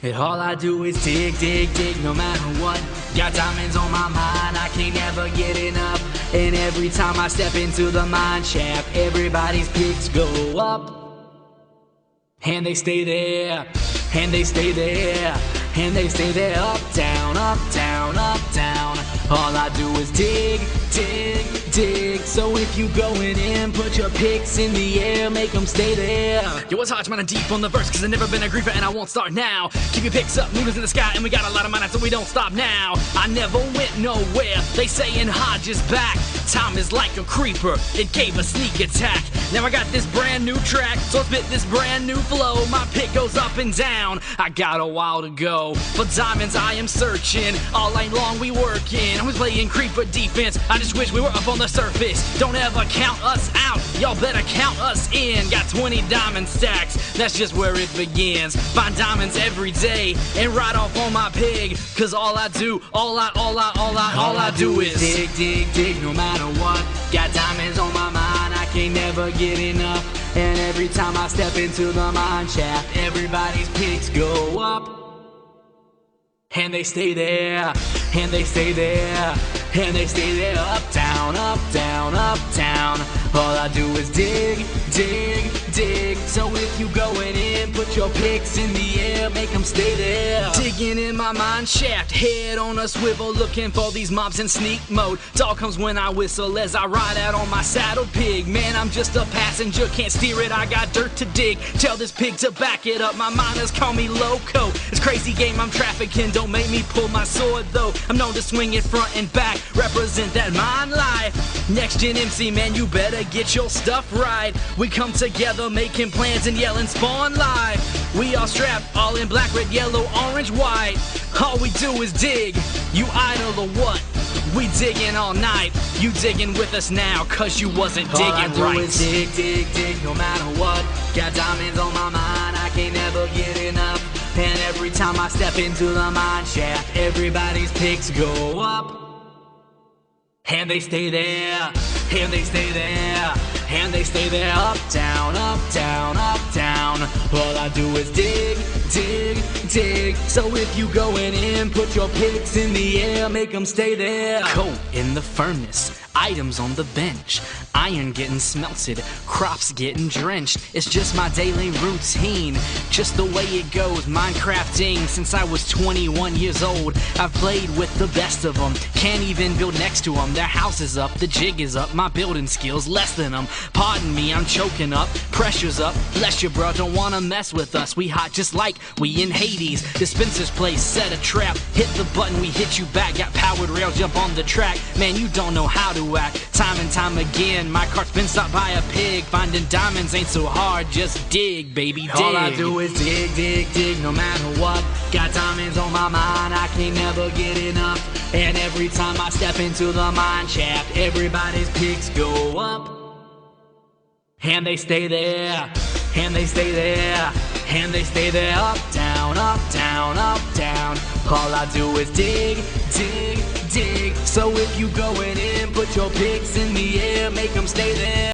And all I do is dig, dig, dig, no matter what. Got diamonds on my mind, I can't never get enough. And every time I step into the mine shaft, everybody's picks go up. And they stay there, and they stay there, and they stay there. Up, down, up, down, up, down. All I do is dig, dig, dig. So if you going in, put your picks in the air, make them stay there. Yo, what's hot, man? I'm deep on the verse, cause I've never been a griefer and I won't start now. Keep your picks up, noodles in the sky, and we got a lot of money, so we don't stop now. I never went nowhere, they saying Hodge is back. Time is like a creeper, it gave a sneak attack. Now I got this brand new track, so I spit this brand new flow. My pick goes up and down, I got a while to go. For diamonds I am searching, all night long we working. I was playing creeper defense, I just wish we were up on the surface. Don't ever count us out, y'all better count us in. Got 20 diamond stacks, that's just where it begins. Find diamonds every day and ride off on my pig. Cause all I do, all I do is dig, dig, dig, no matter what. Got diamonds on my mind, I can't never get enough. And every time I step into the mine shaft, everybody's picks go up. And they stay there, and they stay there, and they stay there. Up, down, up, down, up, down. All I do is dig, dig, dig. So if you going in, put your picks in the air, make them stay there. Digging in my mine shaft, head on a swivel, looking for these mobs in sneak mode. Dog comes when I whistle as I ride out on my saddled pig. Man, I'm just a passenger, can't steer it, I got dirt to dig. Tell this pig to back it up, my miners call me loco. It's crazy game I'm trafficking, don't make me pull my sword though. I'm known to swing it front and back, represent that mine life. Next gen MC, man, you better get your stuff right. We come together making plans and yelling spawn live. We all strapped, all in black, red, yellow, orange, white. All we do is dig, you idle or what? We digging all night, you digging with us now, cause you wasn't digging right. All I do is dig, dig, dig, no matter what. Got diamonds on my mind, I can't never get enough. And every time I step into the mine shaft, everybody's picks go up. And they stay there, and they stay there, and they stay there. Up, down, up, down, up, down. All I do is dig, dig, dig. So if you going in, put your picks in the air, make them stay there. Coat in the furnace, items on the bench, iron getting smelted, crops getting drenched. It's just my daily routine, just the way it goes. Minecrafting since I was 21 years old. I've played with the best of them, can't even build next to them. Their house is up, the jig is up, my building skills less than them. Pardon me, I'm choking up, pressure's up. Bless you, bro, don't wanna mess with us. We hot just like we in Hades. Dispenser's place, set a trap, hit the button, we hit you back. Got powered rail, jump on the track. Man, you don't know how to act. Time and time again, my cart's been stopped by a pig. Finding diamonds ain't so hard, just dig, baby, dig. All I do is dig, dig, dig, no matter what. Got diamonds on my mind, I can't never get enough. And every time I step into the mine shaft, everybody's picks go up. And they stay there, and they stay there, and they stay there. Up, down, up, down, up, down. All I do is dig, dig, dig. So if you going in, put your picks in the air, make them stay there.